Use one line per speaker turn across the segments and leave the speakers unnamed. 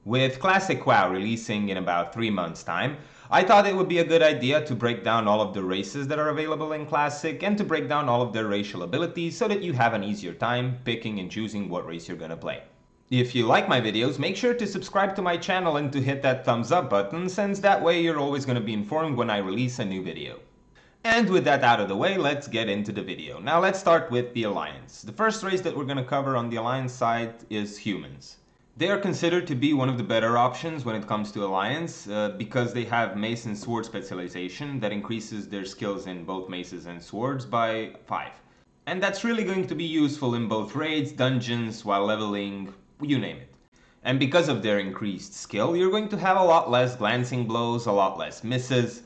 With Classic WoW releasing in about 3 months' time, I thought it would be a good idea to break down all of the races that are available in Classic and to break down all of their racial abilities so that you have an easier time picking and choosing what race you're gonna play. If you like my videos, make sure to subscribe to my channel and to hit that thumbs up button, since that way you're always gonna be informed when I release a new video. And with that out of the way, let's get into the video. Now let's start with the Alliance. The first race that we're gonna cover on the Alliance side is humans. They are considered to be one of the better options when it comes to Alliance because they have mace and sword specialization that increases their skills in both maces and swords by 5. And that's really going to be useful in both raids, dungeons, while leveling, you name it. And because of their increased skill, you're going to have a lot less glancing blows, a lot less misses.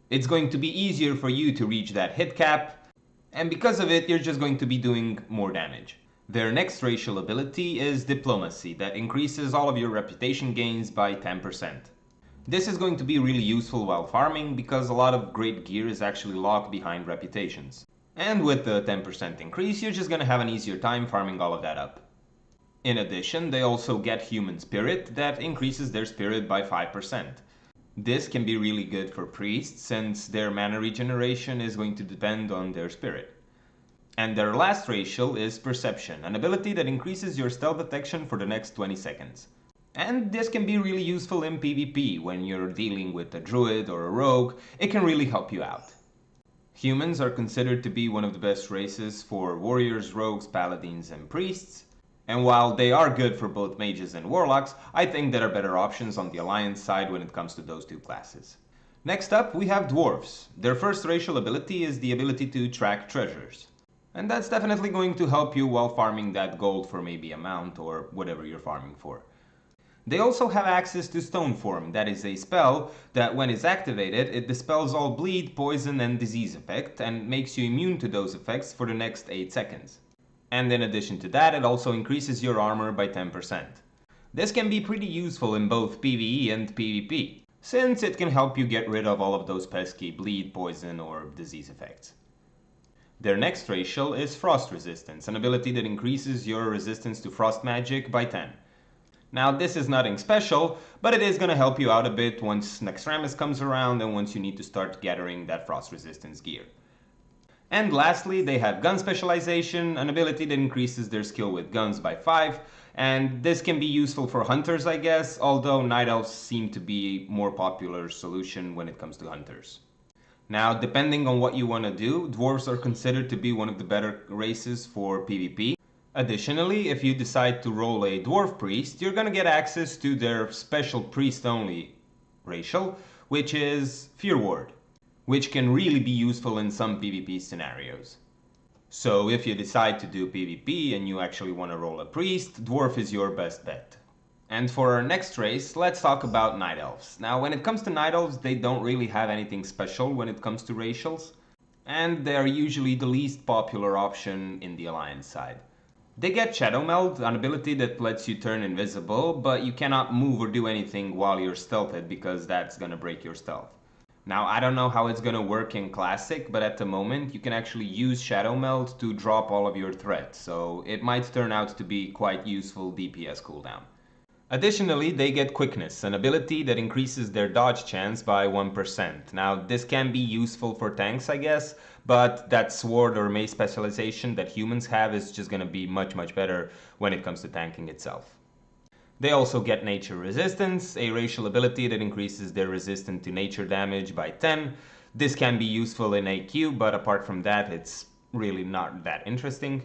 It's going to be easier for you to reach that hit cap, and because of it, you're just going to be doing more damage. Their next racial ability is Diplomacy, that increases all of your reputation gains by 10%. This is going to be really useful while farming because a lot of great gear is actually locked behind reputations. And with the 10% increase, you're just gonna have an easier time farming all of that up. In addition, they also get Human Spirit, that increases their spirit by 5%. This can be really good for priests since their mana regeneration is going to depend on their spirit. And their last racial is Perception, an ability that increases your stealth detection for the next 20 seconds. And this can be really useful in PvP when you're dealing with a druid or a rogue. It can really help you out. Humans are considered to be one of the best races for warriors, rogues, paladins, and priests. And while they are good for both mages and warlocks, I think there are better options on the Alliance side when it comes to those two classes. Next up, we have Dwarfs. Their first racial ability is the ability to track treasures. And that's definitely going to help you while farming that gold for maybe a mount or whatever you're farming for. They also have access to Stone Form, that is a spell that when it's activated, it dispels all bleed, poison, and disease effect and makes you immune to those effects for the next 8 seconds. And in addition to that, it also increases your armor by 10%. This can be pretty useful in both PvE and PvP, since it can help you get rid of all of those pesky bleed, poison, or disease effects. Their next racial is Frost Resistance, an ability that increases your resistance to frost magic by 10. Now this is nothing special, but it is going to help you out a bit once Naxxramas comes around and once you need to start gathering that frost resistance gear. And lastly, they have Gun Specialization, an ability that increases their skill with guns by 5, and this can be useful for hunters, I guess, although Night Elves seem to be a more popular solution when it comes to hunters. Now, depending on what you want to do, Dwarves are considered to be one of the better races for PvP. Additionally, if you decide to roll a Dwarf Priest, you're gonna get access to their special priest-only racial, which is Fear Ward, which can really be useful in some PvP scenarios. So if you decide to do PvP and you actually want to roll a priest, Dwarf is your best bet. And for our next race, let's talk about Night Elves. Now when it comes to Night Elves, they don't really have anything special when it comes to racials, and they are usually the least popular option in the Alliance side. They get Shadow Meld, an ability that lets you turn invisible, but you cannot move or do anything while you're stealthed because that's gonna break your stealth. Now, I don't know how it's gonna work in Classic, but at the moment you can actually use Shadow Meld to drop all of your threats, so it might turn out to be quite useful DPS cooldown. Additionally, they get Quickness, an ability that increases their dodge chance by 1%. Now, this can be useful for tanks, I guess, but that sword or mace specialization that humans have is just gonna be much better when it comes to tanking itself. They also get Nature Resistance, a racial ability that increases their resistance to nature damage by 10. This can be useful in AQ, but apart from that, it's really not that interesting.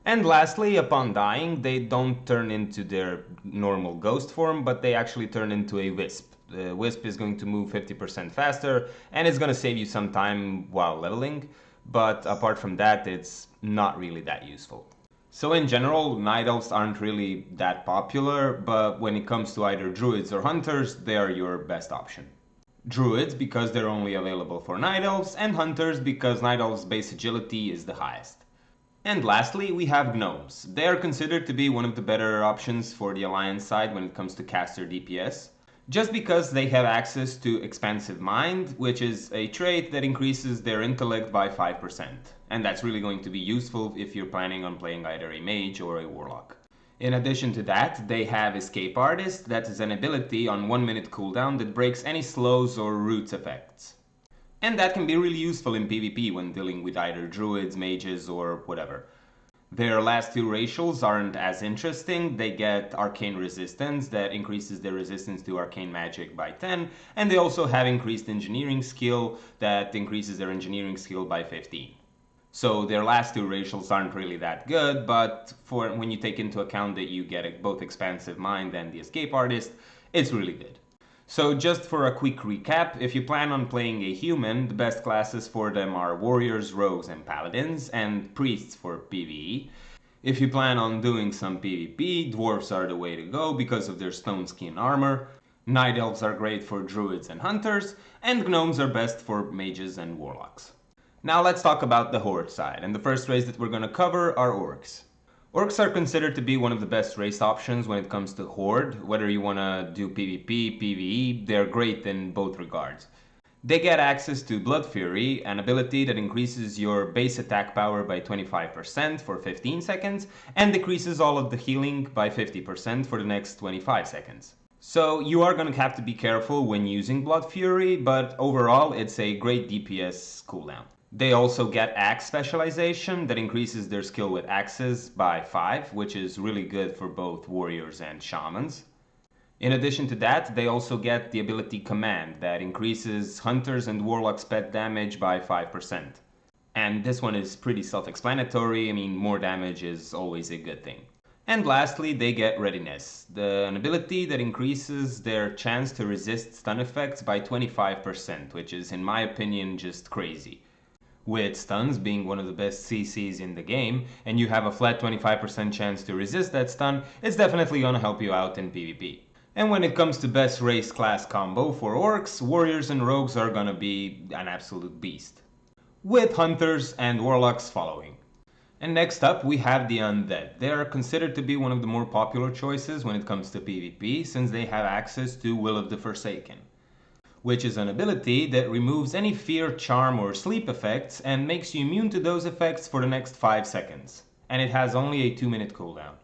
And lastly, upon dying, they don't turn into their normal ghost form, but they actually turn into a wisp. The wisp is going to move 50% faster, and it's going to save you some time while leveling, but apart from that, it's not really that useful. So in general, Night Elves aren't really that popular, but when it comes to either Druids or Hunters, they are your best option. Druids because they're only available for Night Elves, and Hunters because Night Elves' base agility is the highest. And lastly, we have Gnomes. They are considered to be one of the better options for the Alliance side when it comes to caster DPS, just because they have access to Expansive Mind, which is a trait that increases their intellect by 5%. And that's really going to be useful if you're planning on playing either a mage or a warlock. In addition to that, they have Escape Artist, that is an ability on 1 minute cooldown that breaks any slows or roots effects. And that can be really useful in PvP when dealing with either druids, mages, or whatever. Their last two racials aren't as interesting. They get Arcane Resistance, that increases their resistance to arcane magic by 10, and they also have increased Engineering Skill, that increases their Engineering Skill by 15. So their last two racials aren't really that good, but for when you take into account that you get both Expansive Mind and the Escape Artist, it's really good. So just for a quick recap, if you plan on playing a human, the best classes for them are warriors, rogues, and paladins, and priests for PvE. If you plan on doing some PvP, dwarves are the way to go because of their stone skin armor. Night elves are great for druids and hunters, and gnomes are best for mages and warlocks. Now let's talk about the horde side, and the first race that we're going to cover are orcs. Orcs are considered to be one of the best race options when it comes to horde. Whether you want to do PvP, PvE, they're great in both regards. They get access to Blood Fury, an ability that increases your base attack power by 25% for 15 seconds and decreases all of the healing by 50% for the next 25 seconds. So you are going to have to be careful when using Blood Fury, but overall it's a great DPS cooldown. They also get axe specialization that increases their skill with axes by 5, which is really good for both warriors and shamans. In addition to that, they also get the ability Command that increases hunters and warlocks pet damage by 5%. And this one is pretty self-explanatory. I mean, more damage is always a good thing. And lastly, they get Readiness, an ability that increases their chance to resist stun effects by 25%, which is, in my opinion, just crazy. With stuns being one of the best CCs in the game, and you have a flat 25% chance to resist that stun, it's definitely gonna help you out in PvP. And when it comes to best race class combo for orcs, warriors and rogues are gonna be an absolute beast, with hunters and warlocks following. And next up we have the Undead. They are considered to be one of the more popular choices when it comes to PvP, since they have access to Will of the Forsaken, which is an ability that removes any fear, charm, or sleep effects and makes you immune to those effects for the next 5 seconds. And it has only a 2-minute cooldown.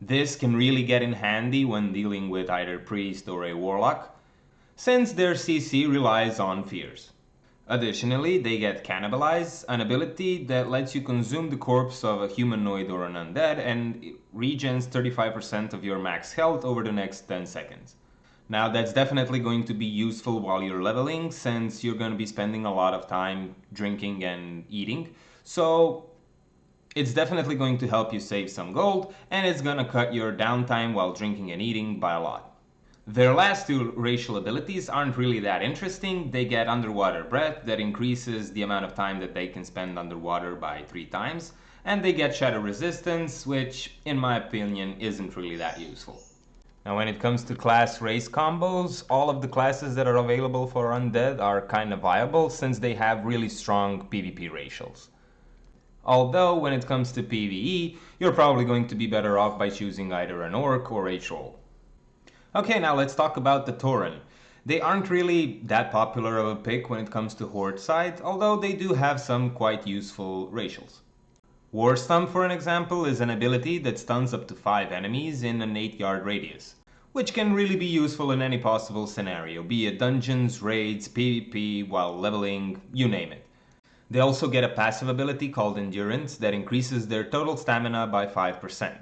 This can really get in handy when dealing with either priest or a warlock, since their CC relies on fears. Additionally, they get Cannibalize, an ability that lets you consume the corpse of a humanoid or an undead and it regens 35% of your max health over the next 10 seconds. Now that's definitely going to be useful while you're leveling, since you're going to be spending a lot of time drinking and eating. So it's definitely going to help you save some gold, and it's going to cut your downtime while drinking and eating by a lot. Their last two racial abilities aren't really that interesting. They get Underwater Breath that increases the amount of time that they can spend underwater by 3 times, and they get Shadow Resistance, which in my opinion isn't really that useful. Now when it comes to class race combos, all of the classes that are available for Undead are kind of viable since they have really strong PvP racials. Although when it comes to PvE, you're probably going to be better off by choosing either an Orc or a Troll. Okay, now let's talk about the Tauren. They aren't really that popular of a pick when it comes to Horde side, although they do have some quite useful racials. War Stun, for an example, is an ability that stuns up to 5 enemies in an 8-yard radius, which can really be useful in any possible scenario, be it dungeons, raids, PvP, while leveling, you name it. They also get a passive ability called Endurance that increases their total stamina by 5%.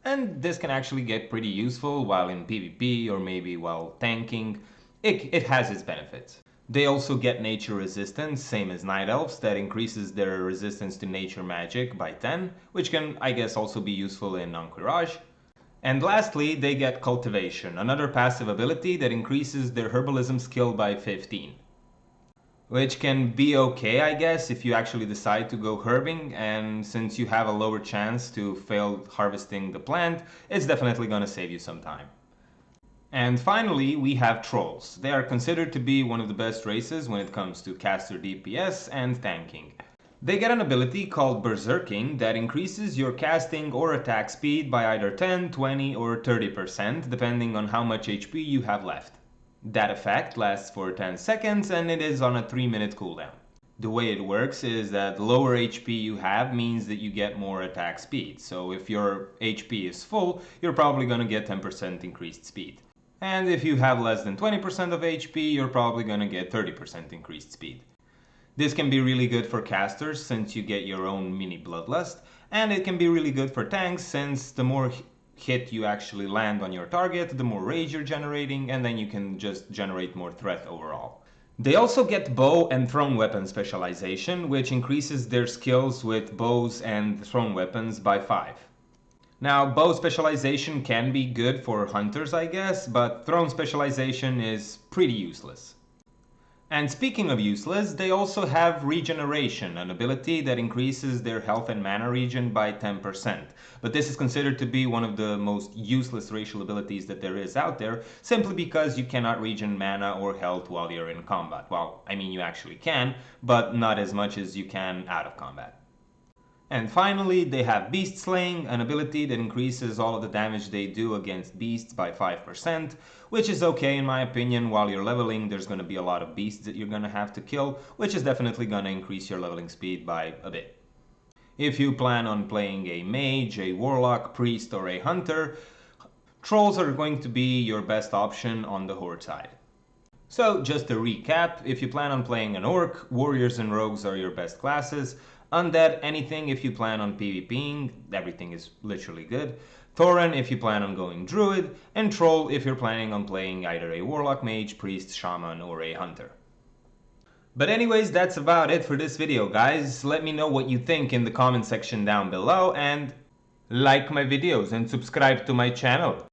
And this can actually get pretty useful while in PvP or maybe while tanking. It has its benefits. They also get Nature Resistance, same as Night Elves, that increases their resistance to nature magic by 10, which can, I guess, also be useful in Encourage. And lastly, they get Cultivation, another passive ability that increases their Herbalism skill by 15. Which can be okay, I guess, if you actually decide to go herbing, and since you have a lower chance to fail harvesting the plant, it's definitely gonna save you some time. And finally, we have Trolls. They are considered to be one of the best races when it comes to caster DPS and tanking. They get an ability called Berserking that increases your casting or attack speed by either 10, 20 or 30% depending on how much HP you have left. That effect lasts for 10 seconds and it is on a 3-minute cooldown. The way it works is that the lower HP you have means that you get more attack speed. So if your HP is full, you're probably going to get 10% increased speed. And if you have less than 20% of HP, you're probably going to get 30% increased speed. This can be really good for casters since you get your own mini bloodlust, and it can be really good for tanks since the more hit you actually land on your target, the more rage you're generating, and then you can just generate more threat overall. They also get bow and thrown weapon specialization, which increases their skills with bows and thrown weapons by 5. Now, bow specialization can be good for hunters, I guess, but thrown specialization is pretty useless. And speaking of useless, they also have regeneration, an ability that increases their health and mana regen by 10%. But this is considered to be one of the most useless racial abilities that there is out there, simply because you cannot regen mana or health while you're in combat. Well, I mean you actually can, but not as much as you can out of combat. And finally, they have Beast Slaying, an ability that increases all of the damage they do against beasts by 5%, which is okay in my opinion. While you're leveling, there's going to be a lot of beasts that you're going to have to kill, which is definitely going to increase your leveling speed by a bit. If you plan on playing a mage, a warlock, priest, or a hunter, trolls are going to be your best option on the horde side. So, just to recap, if you plan on playing an orc, warriors and rogues are your best classes. Undead, anything if you plan on PvPing, everything is literally good. Tauren if you plan on going druid, and troll if you're planning on playing either a warlock, mage, priest, shaman, or a hunter. But anyways, that's about it for this video, guys. Let me know what you think in the comment section down below, and like my videos and subscribe to my channel.